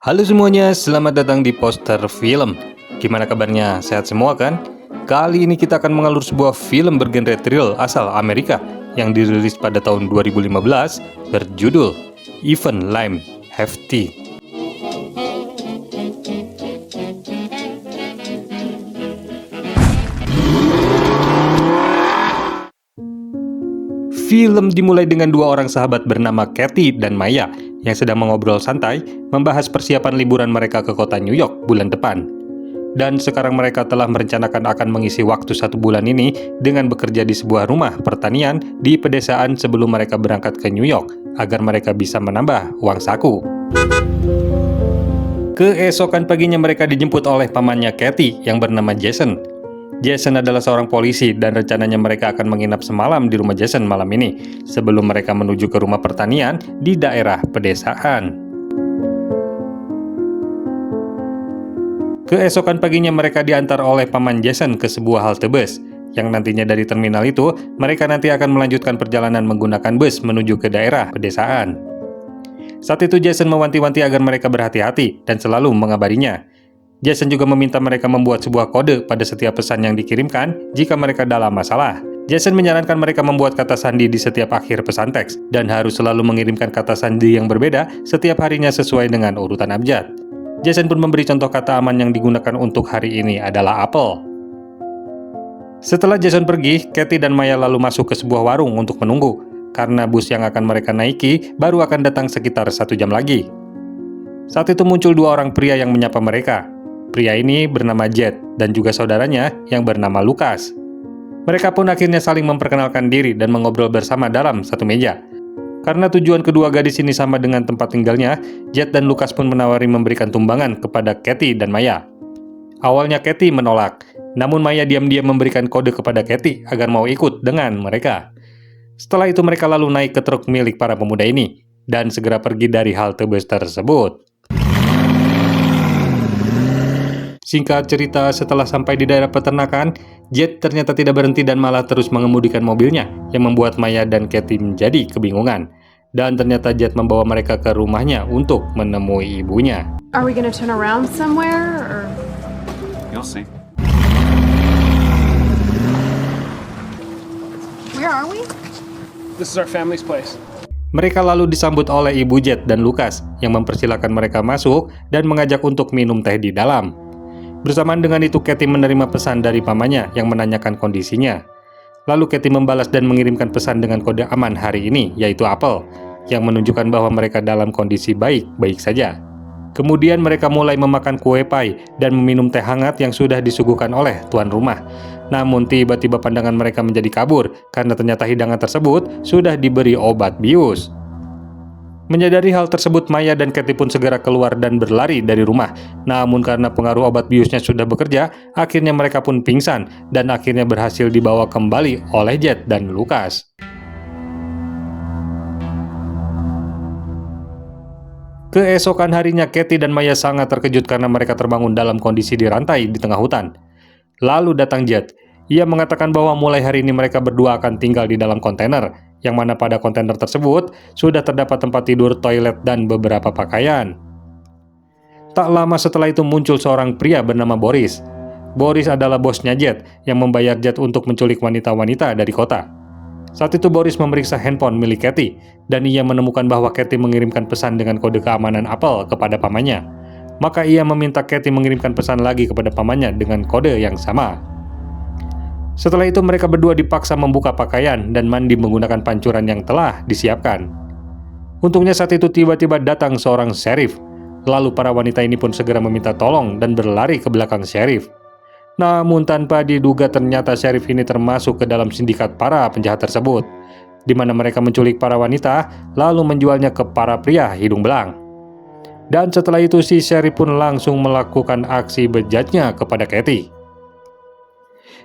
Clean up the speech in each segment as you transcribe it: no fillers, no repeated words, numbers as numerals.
Halo semuanya, selamat datang di Poster Film. Gimana kabarnya? Sehat semua kan? Kali ini kita akan mengalur sebuah film bergenre thrill asal Amerika yang dirilis pada tahun 2015 berjudul Even Lime Hefty. Film dimulai dengan dua orang sahabat bernama Kathy dan Maya yang sedang mengobrol santai membahas persiapan liburan mereka ke kota New York bulan depan. Dan sekarang mereka telah merencanakan akan mengisi waktu 1 bulan ini dengan bekerja di sebuah rumah pertanian di pedesaan sebelum mereka berangkat ke New York agar mereka bisa menambah uang saku. Keesokan paginya mereka dijemput oleh pamannya Kathy yang bernama Jason. Jason adalah seorang polisi dan rencananya mereka akan menginap semalam di rumah Jason malam ini sebelum mereka menuju ke rumah pertanian di daerah pedesaan. Keesokan paginya mereka diantar oleh paman Jason ke sebuah halte bus yang nantinya dari terminal itu mereka nanti akan melanjutkan perjalanan menggunakan bus menuju ke daerah pedesaan. Saat itu Jason mewanti-wanti agar mereka berhati-hati dan selalu mengabarinya. Jason juga meminta mereka membuat sebuah kode pada setiap pesan yang dikirimkan jika mereka dalam masalah. Jason menyarankan mereka membuat kata sandi di setiap akhir pesan teks dan harus selalu mengirimkan kata sandi yang berbeda setiap harinya sesuai dengan urutan abjad. Jason pun memberi contoh kata aman yang digunakan untuk hari ini adalah apel. Setelah Jason pergi, Kathy dan Maya lalu masuk ke sebuah warung untuk menunggu karena bus yang akan mereka naiki baru akan datang sekitar 1 jam lagi. Saat itu muncul dua orang pria yang menyapa mereka. Pria ini bernama Jet dan juga saudaranya yang bernama Lucas. Mereka pun akhirnya saling memperkenalkan diri dan mengobrol bersama dalam satu meja. Karena tujuan kedua gadis ini sama dengan tempat tinggalnya, Jet dan Lucas pun menawari memberikan tumbangan kepada Kathy dan Maya. Awalnya Kathy menolak, namun Maya diam-diam memberikan kode kepada Kathy agar mau ikut dengan mereka. Setelah itu mereka lalu naik ke truk milik para pemuda ini dan segera pergi dari halte bus tersebut. Singkat cerita, setelah sampai di daerah peternakan, Jet ternyata tidak berhenti dan malah terus mengemudikan mobilnya yang membuat Maya dan Kathy menjadi kebingungan. Dan ternyata Jet membawa mereka ke rumahnya untuk menemui ibunya. Are we gonna turn around somewhere or? You'll see. Where are we? This is our family's place. Mereka lalu disambut oleh ibu Jet dan Lucas yang mempersilahkan mereka masuk dan mengajak untuk minum teh di dalam. Bersamaan dengan itu, Kathy menerima pesan dari pamannya yang menanyakan kondisinya. Lalu Kathy membalas dan mengirimkan pesan dengan kode aman hari ini, yaitu apel, yang menunjukkan bahwa mereka dalam kondisi baik-baik saja. Kemudian mereka mulai memakan kue pie dan meminum teh hangat yang sudah disuguhkan oleh tuan rumah. Namun tiba-tiba pandangan mereka menjadi kabur karena ternyata hidangan tersebut sudah diberi obat bius. Menyadari hal tersebut, Maya dan Kathy pun segera keluar dan berlari dari rumah. Namun karena pengaruh obat biusnya sudah bekerja, akhirnya mereka pun pingsan dan akhirnya berhasil dibawa kembali oleh Jet dan Lucas. Keesokan harinya, Kathy dan Maya sangat terkejut karena mereka terbangun dalam kondisi dirantai di tengah hutan. Lalu datang Jet. Ia mengatakan bahwa mulai hari ini mereka berdua akan tinggal di dalam kontainer, yang mana pada kontainer tersebut sudah terdapat tempat tidur, toilet, dan beberapa pakaian. Tak lama setelah itu muncul seorang pria bernama Boris. Boris adalah bosnya Jet yang membayar Jet untuk menculik wanita-wanita dari kota. Saat itu Boris memeriksa handphone milik Kathy dan ia menemukan bahwa Kathy mengirimkan pesan dengan kode keamanan apel kepada pamannya. Maka ia meminta Kathy mengirimkan pesan lagi kepada pamannya dengan kode yang sama. Setelah itu mereka berdua dipaksa membuka pakaian dan mandi menggunakan pancuran yang telah disiapkan. Untungnya saat itu tiba-tiba datang seorang sheriff. Lalu para wanita ini pun segera meminta tolong dan berlari ke belakang sheriff. Namun tanpa diduga ternyata sheriff ini termasuk ke dalam sindikat para penjahat tersebut, di mana mereka menculik para wanita lalu menjualnya ke para pria hidung belang. Dan setelah itu si sheriff pun langsung melakukan aksi bejatnya kepada Kathy.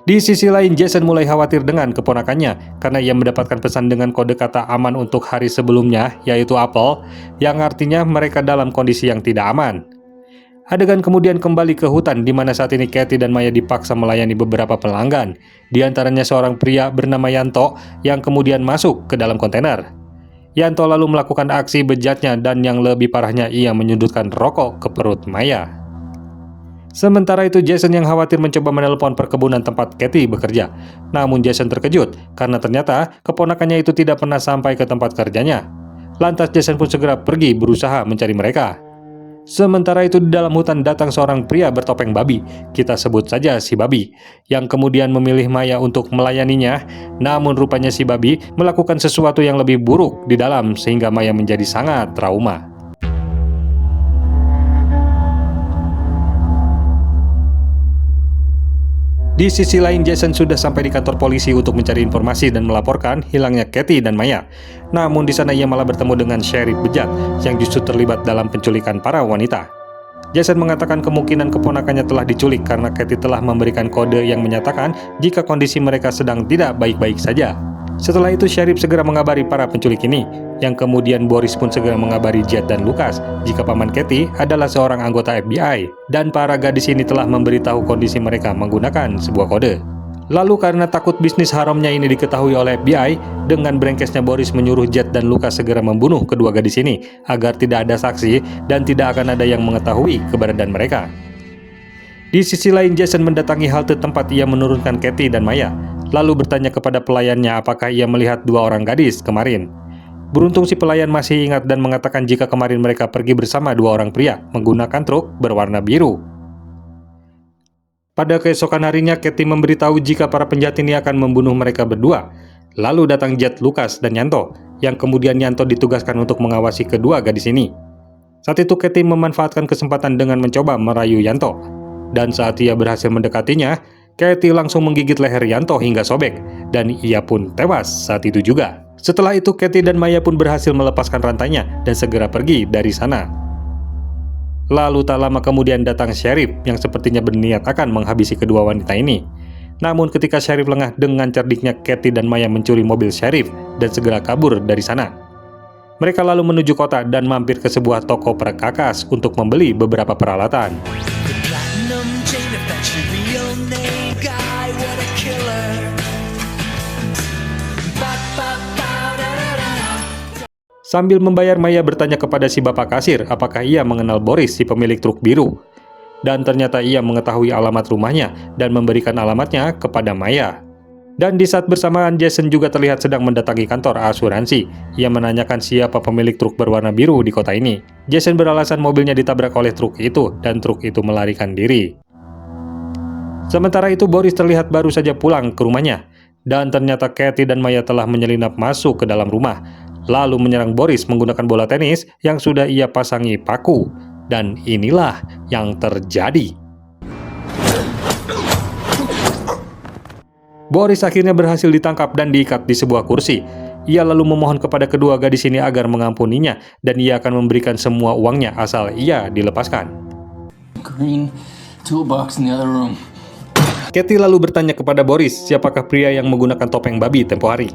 Di sisi lain, Jason mulai khawatir dengan keponakannya karena ia mendapatkan pesan dengan kode kata aman untuk hari sebelumnya, yaitu apel, yang artinya mereka dalam kondisi yang tidak aman. Adegan kemudian kembali ke hutan di mana saat ini Kathy dan Maya dipaksa melayani beberapa pelanggan, di antaranya seorang pria bernama Yanto yang kemudian masuk ke dalam kontainer. Yanto lalu melakukan aksi bejatnya dan yang lebih parahnya ia menyundutkan rokok ke perut Maya. Sementara itu Jason yang khawatir mencoba menelpon perkebunan tempat Kathy bekerja. Namun Jason terkejut karena ternyata keponakannya itu tidak pernah sampai ke tempat kerjanya. Lantas Jason pun segera pergi berusaha mencari mereka. Sementara itu di dalam hutan datang seorang pria bertopeng babi, kita sebut saja si babi, yang kemudian memilih Maya untuk melayaninya. Namun rupanya si babi melakukan sesuatu yang lebih buruk di dalam sehingga Maya menjadi sangat trauma. Di sisi lain, Jason sudah sampai di kantor polisi untuk mencari informasi dan melaporkan hilangnya Kathy dan Maya. Namun di sana ia malah bertemu dengan sheriff bejat yang justru terlibat dalam penculikan para wanita. Jason mengatakan kemungkinan keponakannya telah diculik karena Kathy telah memberikan kode yang menyatakan jika kondisi mereka sedang tidak baik-baik saja. Setelah itu sheriff segera mengabari para penculik ini, yang kemudian Boris pun segera mengabari Jet dan Lucas jika paman Kathy adalah seorang anggota FBI dan para gadis ini telah memberitahu kondisi mereka menggunakan sebuah kode. Lalu karena takut bisnis haramnya ini diketahui oleh FBI, dengan brengkesnya Boris menyuruh Jet dan Lucas segera membunuh kedua gadis ini agar tidak ada saksi dan tidak akan ada yang mengetahui keberadaan mereka. Di sisi lain, Jason mendatangi halte tempat ia menurunkan Kathy dan Maya, lalu bertanya kepada pelayannya apakah ia melihat dua orang gadis kemarin. Beruntung si pelayan masih ingat dan mengatakan jika kemarin mereka pergi bersama dua orang pria menggunakan truk berwarna biru. Pada keesokan harinya, Kathy memberitahu jika para penjahat ini akan membunuh mereka berdua. Lalu datang Jet, Lucas, dan Yanto, yang kemudian Yanto ditugaskan untuk mengawasi kedua gadis ini. Saat itu Kathy memanfaatkan kesempatan dengan mencoba merayu Yanto. Dan saat ia berhasil mendekatinya, Kathy langsung menggigit leher Yanto hingga sobek, dan ia pun tewas saat itu juga. Setelah itu Kathy dan Maya pun berhasil melepaskan rantainya dan segera pergi dari sana. Lalu tak lama kemudian datang sheriff yang sepertinya berniat akan menghabisi kedua wanita ini. Namun ketika sheriff lengah, dengan cerdiknya Kathy dan Maya mencuri mobil sheriff dan segera kabur dari sana. Mereka lalu menuju kota dan mampir ke sebuah toko perkakas untuk membeli beberapa peralatan. Sambil membayar, Maya bertanya kepada si bapak kasir apakah ia mengenal Boris, si pemilik truk biru. Dan ternyata ia mengetahui alamat rumahnya dan memberikan alamatnya kepada Maya. Dan di saat bersamaan, Jason juga terlihat sedang mendatangi kantor asuransi. Ia menanyakan siapa pemilik truk berwarna biru di kota ini. Jason beralasan mobilnya ditabrak oleh truk itu dan truk itu melarikan diri. Sementara itu Boris terlihat baru saja pulang ke rumahnya. Dan ternyata Kathy dan Maya telah menyelinap masuk ke dalam rumah, lalu menyerang Boris menggunakan bola tenis yang sudah ia pasangi paku. Dan inilah yang terjadi. Boris akhirnya berhasil ditangkap dan diikat di sebuah kursi. Ia lalu memohon kepada kedua gadis ini agar mengampuninya dan ia akan memberikan semua uangnya asal ia dilepaskan. Green toolbox in the other room. Kathy lalu bertanya kepada Boris siapakah pria yang menggunakan topeng babi tempo hari.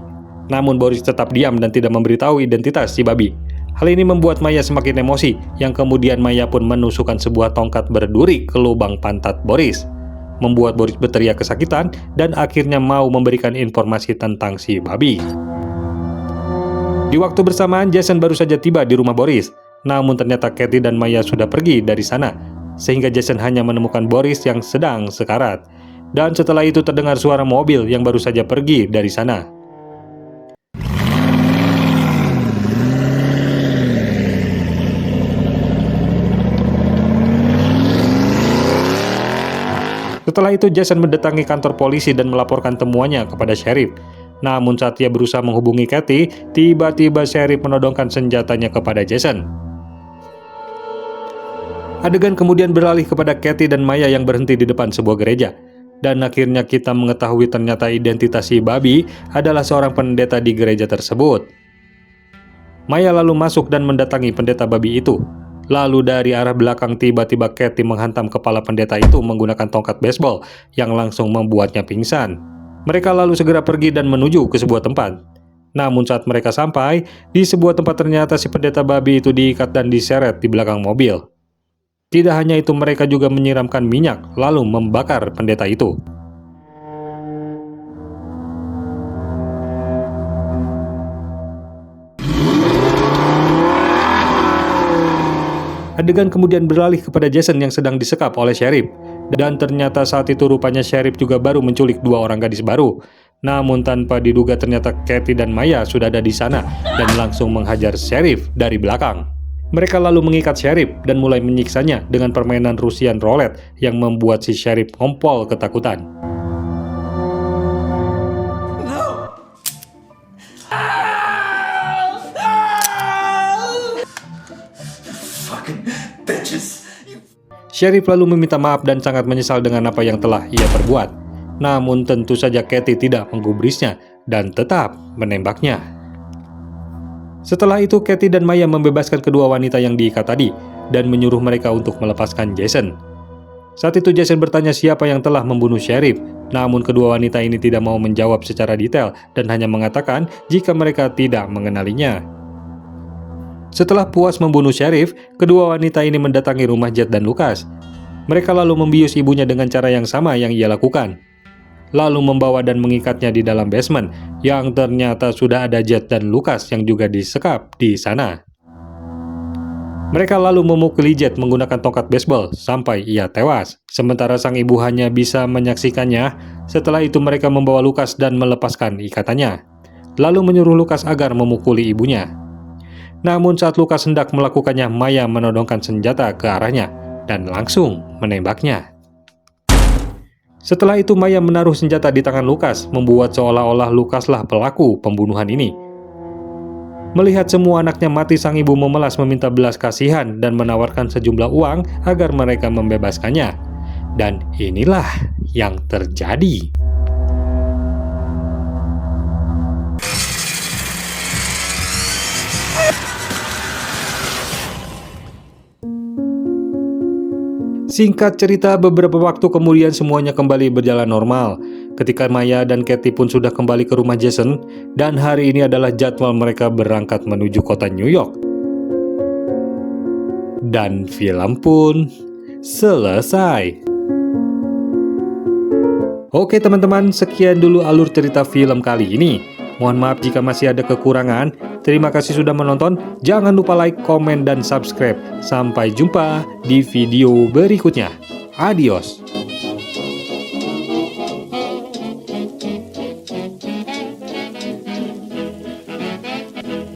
Namun Boris tetap diam dan tidak memberitahu identitas si babi. Hal ini membuat Maya semakin emosi, yang kemudian Maya pun menusukkan sebuah tongkat berduri ke lubang pantat Boris, membuat Boris berteriak kesakitan dan akhirnya mau memberikan informasi tentang si babi. Di waktu bersamaan, Jason baru saja tiba di rumah Boris, namun ternyata Kathy dan Maya sudah pergi dari sana, sehingga Jason hanya menemukan Boris yang sedang sekarat. Dan setelah itu terdengar suara mobil yang baru saja pergi dari sana. Setelah itu Jason mendatangi kantor polisi dan melaporkan temuannya kepada sheriff. Namun saat ia berusaha menghubungi Kathy, tiba-tiba sheriff menodongkan senjatanya kepada Jason. Adegan kemudian beralih kepada Kathy dan Maya yang berhenti di depan sebuah gereja. Dan akhirnya kita mengetahui ternyata identitas si babi adalah seorang pendeta di gereja tersebut. Maya lalu masuk dan mendatangi pendeta babi itu. Lalu dari arah belakang tiba-tiba Kathy menghantam kepala pendeta itu menggunakan tongkat baseball yang langsung membuatnya pingsan. Mereka lalu segera pergi dan menuju ke sebuah tempat. Namun saat mereka sampai, di sebuah tempat ternyata si pendeta babi itu diikat dan diseret di belakang mobil. Tidak hanya itu, mereka juga menyiramkan minyak lalu membakar pendeta itu. Adegan kemudian beralih kepada Jason yang sedang disekap oleh sheriff. Dan ternyata saat itu rupanya sheriff juga baru menculik 2 orang gadis baru. Namun tanpa diduga ternyata Kathy dan Maya sudah ada di sana dan langsung menghajar sheriff dari belakang. Mereka lalu mengikat sheriff dan mulai menyiksanya dengan permainan Russian roulette yang membuat si sheriff ngompol ketakutan. Sheriff lalu meminta maaf dan sangat menyesal dengan apa yang telah ia perbuat. Namun tentu saja Kathy tidak menggubrisnya dan tetap menembaknya. Setelah itu Kathy dan Maya membebaskan kedua wanita yang diikat tadi dan menyuruh mereka untuk melepaskan Jason. Saat itu Jason bertanya siapa yang telah membunuh sheriff, namun kedua wanita ini tidak mau menjawab secara detail dan hanya mengatakan jika mereka tidak mengenalinya. Setelah puas membunuh sheriff, kedua wanita ini mendatangi rumah Jed dan Lucas. Mereka lalu membius ibunya dengan cara yang sama yang ia lakukan. Lalu membawa dan mengikatnya di dalam basement, yang ternyata sudah ada Jed dan Lucas yang juga disekap di sana. Mereka lalu memukuli Jed menggunakan tongkat baseball sampai ia tewas. Sementara sang ibu hanya bisa menyaksikannya. Setelah itu mereka membawa Lucas dan melepaskan ikatannya. Lalu menyuruh Lucas agar memukuli ibunya. Namun saat Lucas hendak melakukannya, Maya menodongkan senjata ke arahnya dan langsung menembaknya. Setelah itu Maya menaruh senjata di tangan Lucas, membuat seolah-olah Lucaslah pelaku pembunuhan ini. Melihat semua anaknya mati, sang ibu memelas meminta belas kasihan dan menawarkan sejumlah uang agar mereka membebaskannya. Dan inilah yang terjadi. Singkat cerita, beberapa waktu kemudian semuanya kembali berjalan normal. Ketika Maya dan Kathy pun sudah kembali ke rumah Jason, dan hari ini adalah jadwal mereka berangkat menuju kota New York. Dan film pun selesai. Oke teman-teman, sekian dulu alur cerita film kali ini. Mohon maaf jika masih ada kekurangan. Terima kasih sudah menonton. Jangan lupa like, komen, dan subscribe. Sampai jumpa di video berikutnya. Adios.